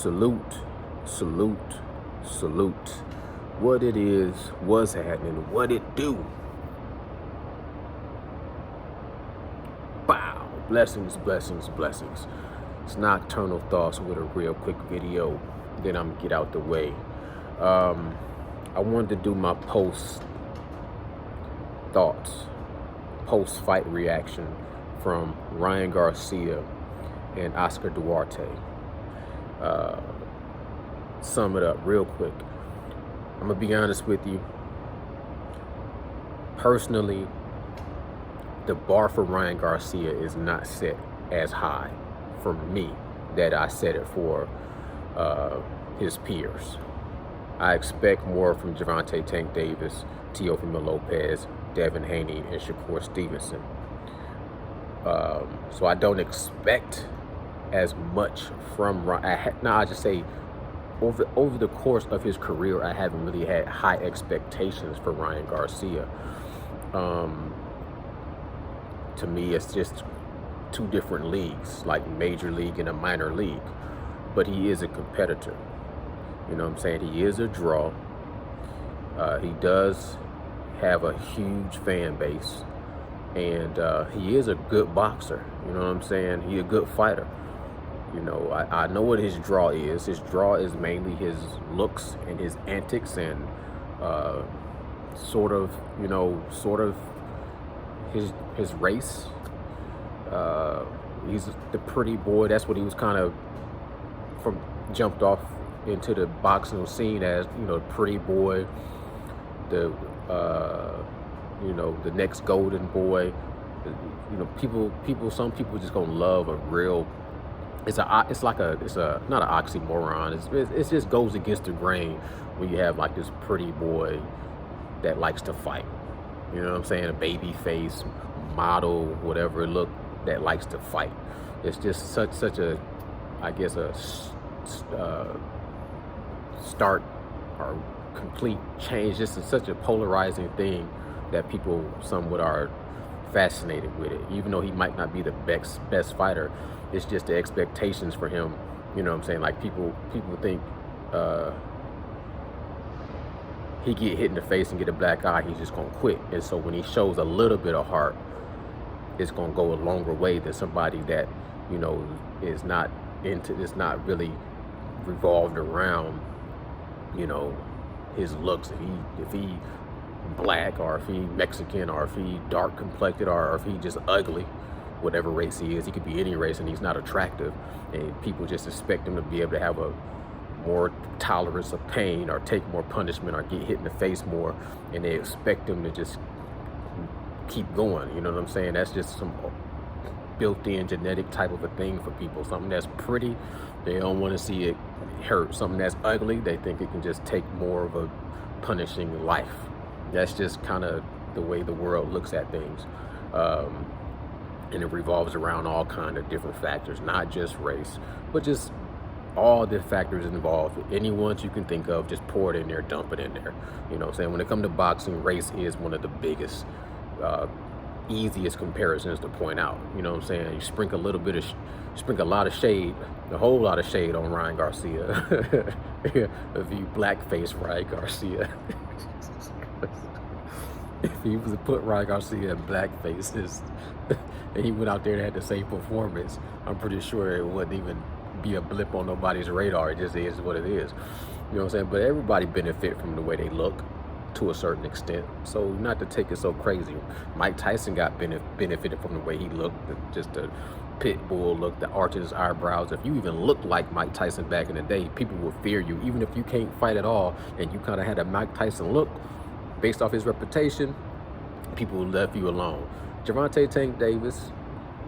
Salute, salute, salute. What it is, what's happening, what it do. Bow. Blessings, blessings, blessings. It's Nocturnal Thoughts with a real quick video. Then I'm gonna get out the way. I wanted to do my post-fight reaction from Ryan Garcia and Oscar Duarte. Sum it up real quick. I'm gonna be honest with you. Personally, the bar for Ryan Garcia is not set as high for me that I set it for his peers. I expect more from Gervonta Tank Davis, Teofimo Lopez, Devin Haney, and Shakur Stevenson. So I don't expect as much from Ryan. Now I just say over the course of his career, I haven't really had high expectations for Ryan Garcia. To me, it's just two different leagues, like major league and a minor league. But he is a competitor. You know what I'm saying? He is a draw. He does have a huge fan base. And he is a good boxer. You know what I'm saying? He's a good fighter. You know, I know what his draw is. His draw is mainly his looks and his antics and sort of his race. He's the pretty boy. That's what he was kind of jumped off into the boxing scene as, you know, pretty boy, the the next golden boy. You know, some people just gonna love a real. It's not an oxymoron. It just goes against the grain when you have like this pretty boy that likes to fight. You know what I'm saying? A baby face model, whatever look, that likes to fight. It's just such a, I guess, a start or complete change. This is such a polarizing thing that people somewhat are fascinated with it. Even though he might not be the best fighter, it's just the expectations for him. You know what I'm saying? Like people think he get hit in the face and get a black eye, he's just gonna quit. And so when he shows a little bit of heart, it's gonna go a longer way than somebody that, you know, is not really revolved around, you know, his looks. If he black, or if he Mexican, or if he dark complected, or if he just ugly, whatever race he is. He could be any race and he's not attractive, and people just expect him to be able to have a more tolerance of pain or take more punishment or get hit in the face more, and they expect him to just keep going. You know what I'm saying? That's just some built-in genetic type of a thing for people. Something that's pretty, they don't want to see it hurt. Something that's ugly, they think it can just take more of a punishing life. That's just kind of the way the world looks at things. And it revolves around all kind of different factors, not just race, but just all the factors involved. Any ones you can think of, just pour it in there, dump it in there. You know what I'm saying? When it comes to boxing, race is one of the biggest, easiest comparisons to point out. You know what I'm saying? You sprinkle a lot of shade, a whole lot of shade on Ryan Garcia. If you blackface Ryan Garcia. If he was to put Ryan Garcia in blackface and he went out there and had the same performance, I'm pretty sure it wouldn't even be a blip on nobody's radar. It just is what it is. You know what I'm saying? But everybody benefit from the way they look to a certain extent. So not to take it so crazy. Mike Tyson got benefited from the way he looked, just the pit bull look, the arch of his eyebrows. If you even looked like Mike Tyson back in the day, people will fear you. Even if you can't fight at all and you kind of had a Mike Tyson look, based off his reputation, people will leave you alone. Gervonta Tank Davis,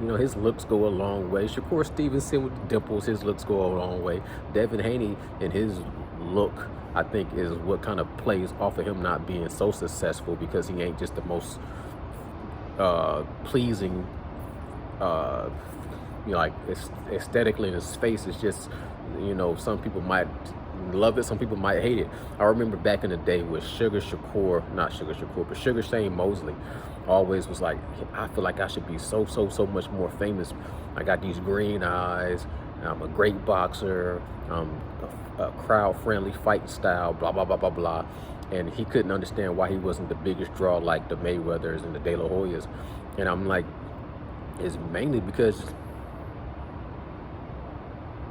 you know, his looks go a long way. Shakur Stevenson with the dimples, his looks go a long way. Devin Haney and his look, I think, is what kind of plays off of him not being so successful, because he ain't just the most pleasing, you know, like aesthetically in his face. It's just, you know, some people might love it, some people might hate it. I remember back in the day with Sugar Shane Mosley always was like, I feel like I should be so much more famous. I got these green eyes, I'm a great boxer. A crowd-friendly fight style, blah, blah, blah, blah, blah. And he couldn't understand why he wasn't the biggest draw like the Mayweathers and the De La Hoyas. And I'm like, it's mainly because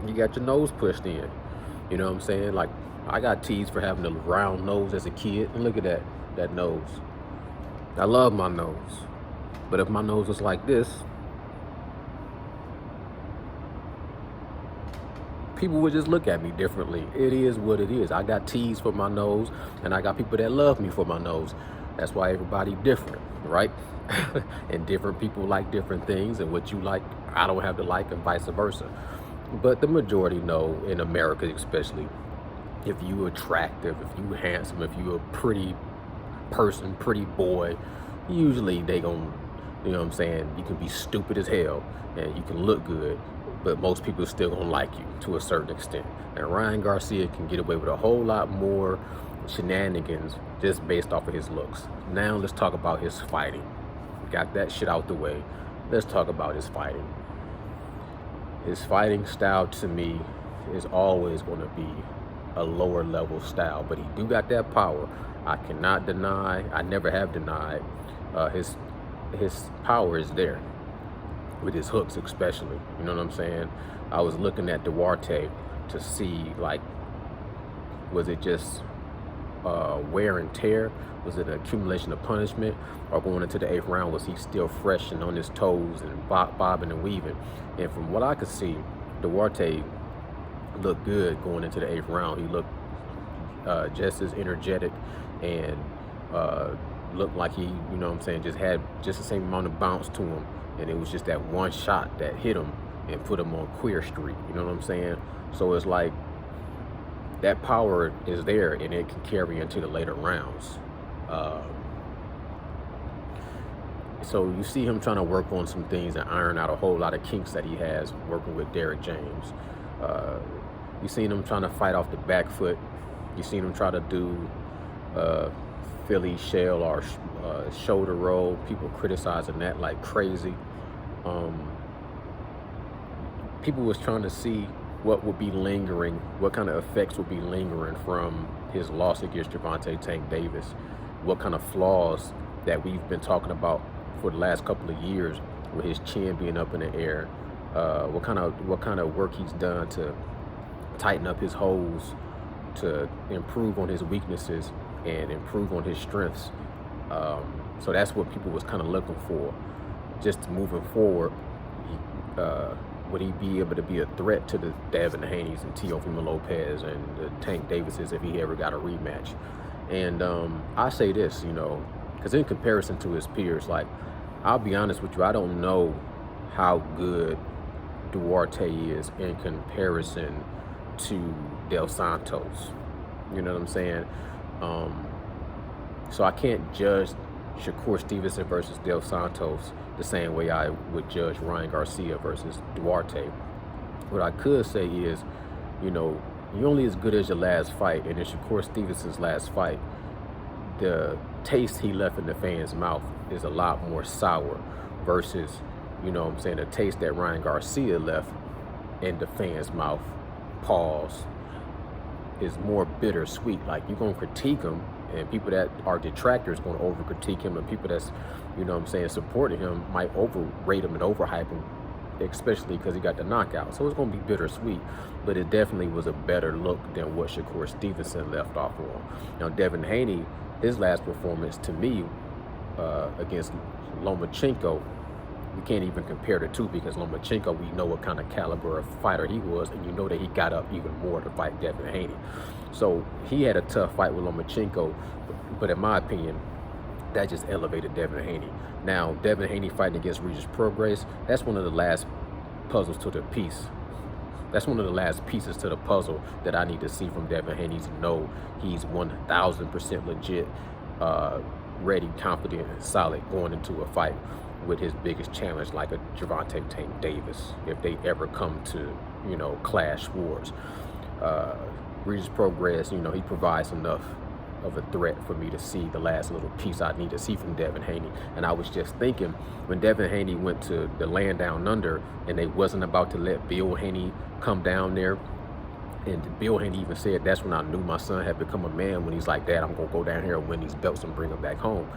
you got your nose pushed in. You know what I'm saying? Like, I got teased for having a round nose as a kid. And look at that nose. I love my nose. But if my nose was like this, people would just look at me differently. It is what it is. I got teased for my nose, and I got people that love me for my nose. That's why everybody different, right? And different people like different things, and what you like, I don't have to like, and vice versa. But the majority know, in America especially, if you attractive, if you handsome, if you a pretty person, pretty boy, usually they gon', you know what I'm saying, you can be stupid as hell and you can look good, but most people still gonna like you to a certain extent. And Ryan Garcia can get away with a whole lot more shenanigans just based off of his looks. Now let's talk about his fighting. Got that shit out the way. Let's talk about his fighting. His fighting style, to me, is always going to be a lower level style, but he do got that power. I cannot deny, I never have denied, his power is there, with his hooks especially. You know what I'm saying? I was looking at Duarte to see, like, was it just wear and tear? Was it an accumulation of punishment? Or going into the 8th round, was he still fresh and on his toes and bobbing and weaving? And from what I could see, Duarte looked good going into the 8th round. He looked just as energetic and looked like he, you know what I'm saying, just had just the same amount of bounce to him. And it was just that one shot that hit him and put him on Queer Street. You know what I'm saying? So it's like that power is there, and it can carry into the later rounds. So you see him trying to work on some things and iron out a whole lot of kinks that he has working with Derrick James. You seen him trying to fight off the back foot. You seen him try to do Philly shell or shoulder roll. People criticizing that like crazy. People was trying to see what would be lingering, what kind of effects would be lingering from his loss against Gervonta Tank Davis. What kind of flaws that we've been talking about for the last couple of years, with his chin being up in the air. What kind of work he's done to tighten up his holes, to improve on his weaknesses and improve on his strengths. So that's what people was kind of looking for. Just moving forward, would he be able to be a threat to the Devin Haney's and Teofimo Lopez and the Tank Davises if he ever got a rematch? And I say this, you know, because in comparison to his peers, like, I'll be honest with you, I don't know how good Duarte is in comparison to Del Santos. You know what I'm saying? So I can't judge Shakur Stevenson versus Del Santos the same way I would judge Ryan Garcia versus Duarte. What I could say is, you know, you're only as good as your last fight, and in Shakur Stevenson's last fight, the taste he left in the fans' mouth is a lot more sour versus, you know what I'm saying, the taste that Ryan Garcia left in the fans' mouth, pause, is more bittersweet. Like, you're going to critique him, and people that are detractors going to over critique him, and people that's, you know what I'm saying, supporting him might overrate him and overhype him, especially because he got the knockout. So it's going to be bittersweet, but it definitely was a better look than what Shakur Stevenson left off on. Now, Devin Haney, his last performance, to me, against Lomachenko, we can't even compare the two, because Lomachenko, we know what kind of caliber of fighter he was, and you know that he got up even more to fight Devin Haney. So he had a tough fight with Lomachenko, but in my opinion, that just elevated Devin Haney. Now, Devin Haney fighting against Regis Prograis, that's one of the last puzzles to the piece. That's one of the last pieces to the puzzle that I need to see from Devin Haney to know he's 1,000% legit, ready, confident, and solid going into a fight with his biggest challenge, like a Gervonta Tank Davis, if they ever come to, you know, clash wars. Regis Prograis, you know, he provides enough of a threat for me to see the last little piece I need to see from Devin Haney. And I was just thinking, when Devin Haney went to the land down under and they wasn't about to let Bill Haney come down there, and Bill Haney even said, that's when I knew my son had become a man, when he's like, Dad, I'm going to go down here and win these belts and bring them back home.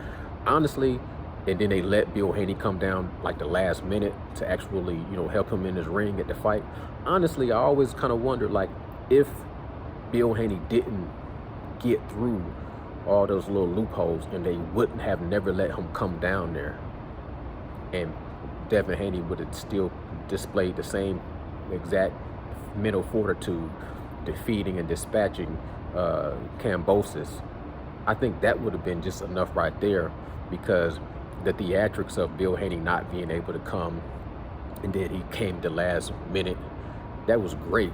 Honestly, and then they let Bill Haney come down like the last minute to actually, help him in his ring at the fight. Honestly, I always kind of wondered, like, if Bill Haney didn't get through all those little loopholes and they wouldn't have never let him come down there, and Devin Haney would have still displayed the same exact mental fortitude, defeating and dispatching Kambosos, I think that would have been just enough right there, because the theatrics of Bill Haney not being able to come, and then he came the last minute, that was great.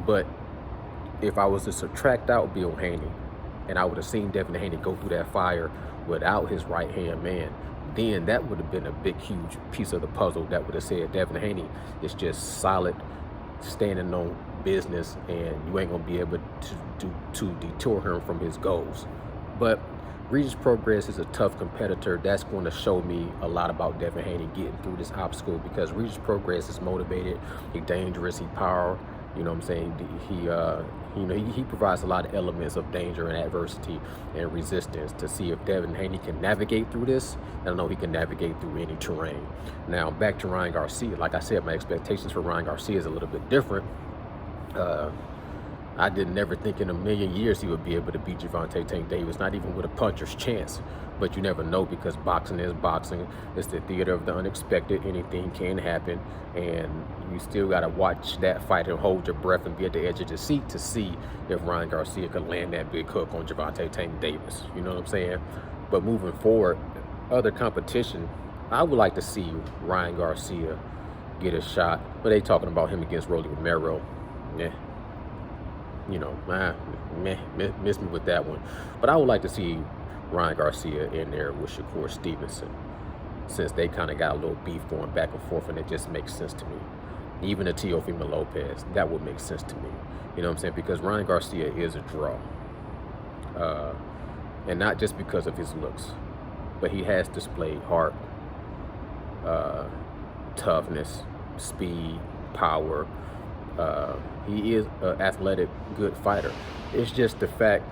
But if I was to subtract out Bill Haney, and I would have seen Devin Haney go through that fire without his right-hand man, then that would have been a big, huge piece of the puzzle that would have said Devin Haney is just solid, standing on business, and you ain't gonna be able to detour him from his goals. But Regis Progress is a tough competitor. That's going to show me a lot about Devin Haney getting through this obstacle, because Regis Progress is motivated, he's dangerous, he's power. You know what I'm saying? He provides a lot of elements of danger and adversity and resistance to see if Devin Haney can navigate through this. And I know he can navigate through any terrain. Now, back to Ryan Garcia. Like I said, my expectations for Ryan Garcia is a little bit different. I did never think in a million years he would be able to beat Gervonta Tank Davis, not even with a puncher's chance. But you never know, because boxing is boxing. It's the theater of the unexpected. Anything can happen. And you still got to watch that fight and hold your breath and be at the edge of your seat to see if Ryan Garcia could land that big hook on Gervonta Tank Davis. You know what I'm saying? But moving forward, other competition, I would like to see Ryan Garcia get a shot. But they talking about him against Rolly Romero. Yeah. Miss me with that one. But I would like to see Ryan Garcia in there with Shakur Stevenson, since they kind of got a little beef going back and forth, and it just makes sense to me. Even a Teofimo Lopez, that would make sense to me. You know what I'm saying? Because Ryan Garcia is a draw. And not just because of his looks, but he has displayed heart, toughness, speed, power. He is an athletic, good fighter. It's just the fact,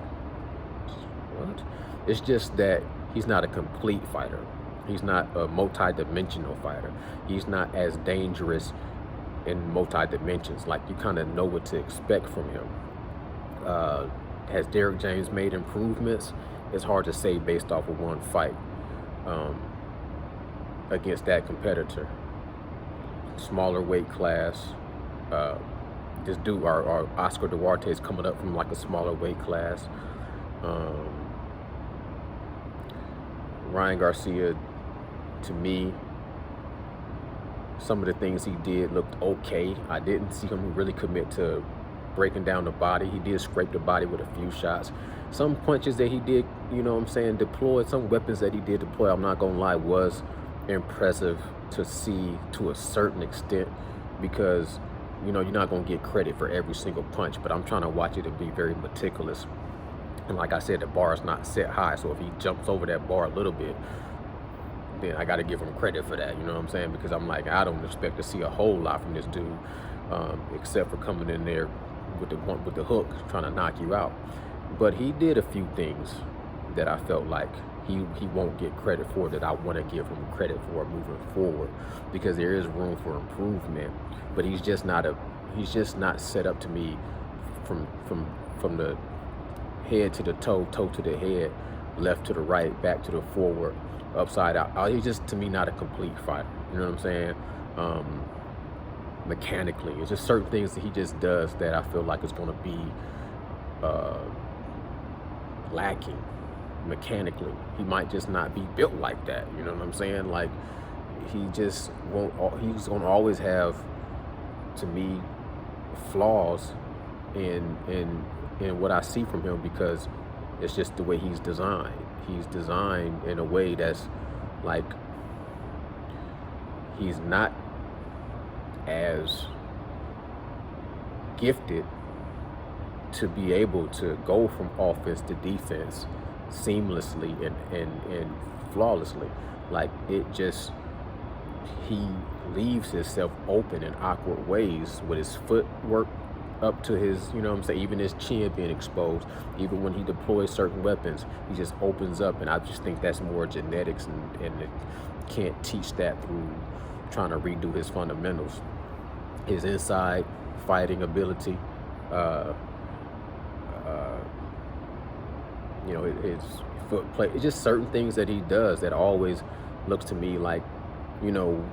It's just that he's not a complete fighter. He's not a multi-dimensional fighter. He's not as dangerous in multi-dimensions. Like, you kind of know what to expect from him. Has Derrick James made improvements? It's hard to say based off of one fight against that competitor. Smaller weight class. This dude, our Oscar Duarte, is coming up from like a smaller weight class. Ryan Garcia, to me, some of the things he did looked okay. I didn't see him really commit to breaking down the body. He did scrape the body with a few shots. Some punches that he did, deploy, some weapons that he did deploy, I'm not gonna lie, was impressive to see to a certain extent, because you're not going to get credit for every single punch, but I'm trying to watch it and be very meticulous. And like I said, the bar is not set high, so if he jumps over that bar a little bit, then I got to give him credit for that, you know what I'm saying? Because I'm like, I don't expect to see a whole lot from this dude, except for coming in there with the hook, trying to knock you out. But he did a few things that I felt like he won't get credit for, that I want to give him credit for moving forward, because there is room for improvement. But he's just not set up to me from the head to the toe, toe to the head, left to the right, back to the forward, upside out. He's just, to me, not a complete fighter. You know what I'm saying? Mechanically, it's just certain things that he just does that I feel like is going to be lacking mechanically. He might just not be built like that. You know what I'm saying? Like, he just won't. He's going to always have, to me, flaws in what I see from him, because it's just the way he's designed. He's designed in a way that's like, he's not as gifted to be able to go from offense to defense seamlessly and flawlessly. Like, it just, he leaves himself open in awkward ways with his footwork up to his, you know what I'm saying, even his chin being exposed. Even when he deploys certain weapons, he just opens up. And I just think that's more genetics, and it can't teach that through trying to redo his fundamentals. His inside fighting ability, you know, his foot play, it's just certain things that he does that always looks to me like, you know,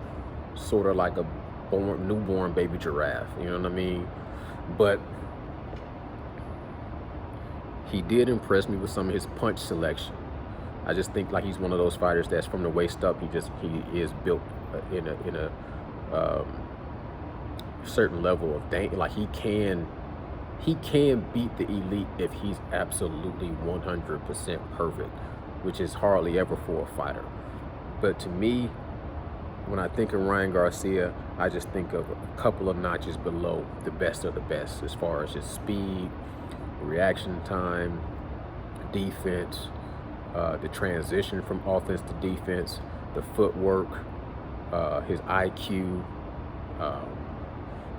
sort of like a newborn baby giraffe, you know what I mean? But he did impress me with some of his punch selection. I just think like he's one of those fighters that's from the waist up. He is built in a certain level of danger. Like, he can beat the elite if he's absolutely 100% perfect, which is hardly ever for a fighter. But to me, when I think of Ryan Garcia, I just think of a couple of notches below the best of the best as far as his speed, reaction time, defense, the transition from offense to defense, the footwork, his IQ,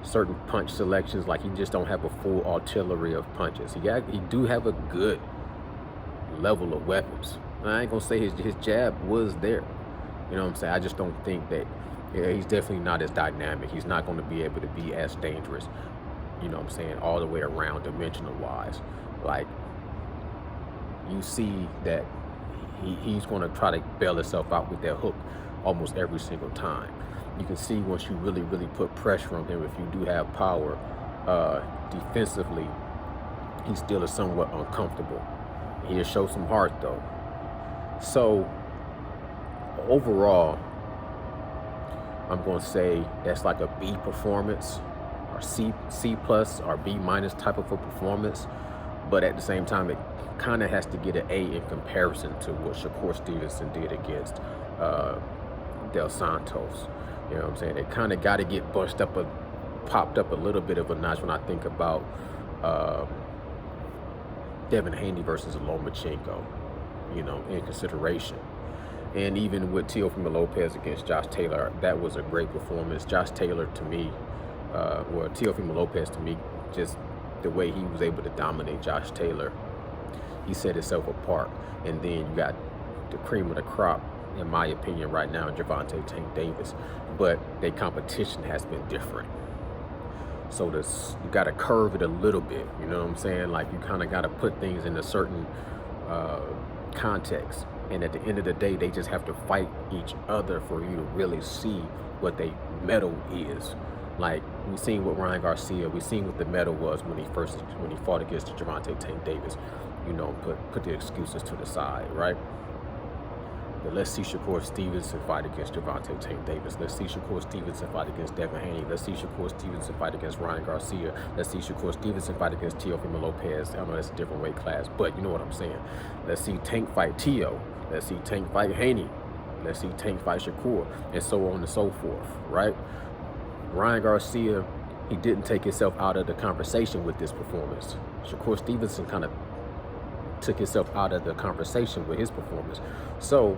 certain punch selections. Like, he just don't have a full artillery of punches. He do have a good level of weapons. And I ain't gonna say his jab was there. You know what I'm saying? I just don't think that, he's definitely not as dynamic. He's not going to be able to be as dangerous, you know what I'm saying, all the way around dimensional wise. Like, you see that he's going to try to bail himself out with that hook almost every single time. You can see once you really put pressure on him, if you do have power, defensively, he still is somewhat uncomfortable. He'll show some heart though. So overall, I'm going to say that's like a B performance, or C plus or B minus type of a performance. But at the same time, it kind of has to get an A in comparison to what Shakur Stevenson did against Dos Santos. You know what I'm saying? It kind of got to get popped up a little bit of a notch when I think about Devin Haney versus Lomachenko, you know, in consideration. And even with Teofimo Lopez against Josh Taylor, that was a great performance. Josh Taylor, to me, Teofimo Lopez, to me, just the way he was able to dominate Josh Taylor, he set himself apart. And then you got the cream of the crop, in my opinion, right now, Gervonta Tank Davis. But their competition has been different. So you got to curve it a little bit, you know what I'm saying? Like, you kind of got to put things in a certain context. And at the end of the day, they just have to fight each other for you to really see what their mettle is. Like, we seen with Ryan Garcia, we seen what the mettle was when he fought against Gervonta Tank Davis. You know, put the excuses to the side, right? But let's see Shakur Stevenson fight against Gervonta Tank Davis. Let's see Shakur Stevenson fight against Devin Haney. Let's see Shakur Stevenson fight against Ryan Garcia. Let's see Shakur Stevenson fight against Teofimo Lopez. I know that's a different weight class, but you know what I'm saying. Let's see Tank fight Teo. Let's see Tank fight Haney. Let's see Tank fight Shakur, and so on and so forth, right? Ryan Garcia, he didn't take himself out of the conversation with this performance. Shakur Stevenson kind of took himself out of the conversation with his performance. So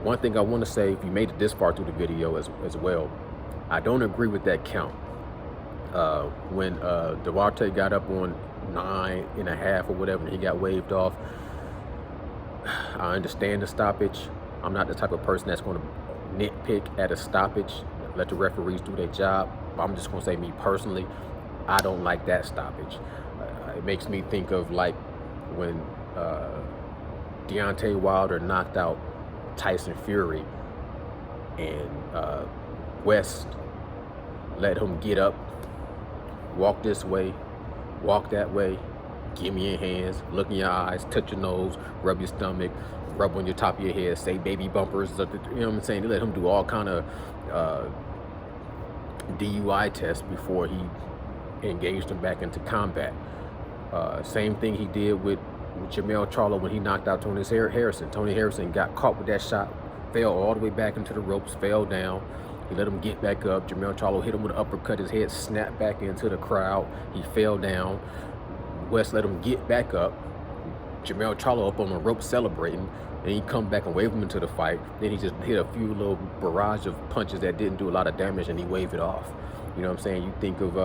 one thing I want to say, if you made it this far through the video as well, I don't agree with that count. When Duarte got up on 9.5 or whatever, and he got waved off, I understand the stoppage. I'm not the type of person that's going to nitpick at a stoppage, let the referees do their job. I'm just going to say, me personally, I don't like that stoppage. It makes me think of like when Deontay Wilder knocked out Tyson Fury, and West let him get up, walk this way, walk that way, give me your hands, look in your eyes, touch your nose, rub your stomach, rub on your top of your head, say baby bumpers, you know what I'm saying? They let him do all kind of DUI tests before he engaged him back into combat. Same thing he did with Jamel Charlo when he knocked out Tony Harrison. Tony Harrison got caught with that shot, fell all the way back into the ropes, fell down, He let him get back up. Jermell Charlo hit him with an uppercut. His head snapped back into the crowd. He fell down. West let him get back up. Jermell Charlo up on the rope celebrating. And he come back and wave him into the fight. Then he just hit a few little barrage of punches that didn't do a lot of damage, and he waved it off. You know what I'm saying? You think of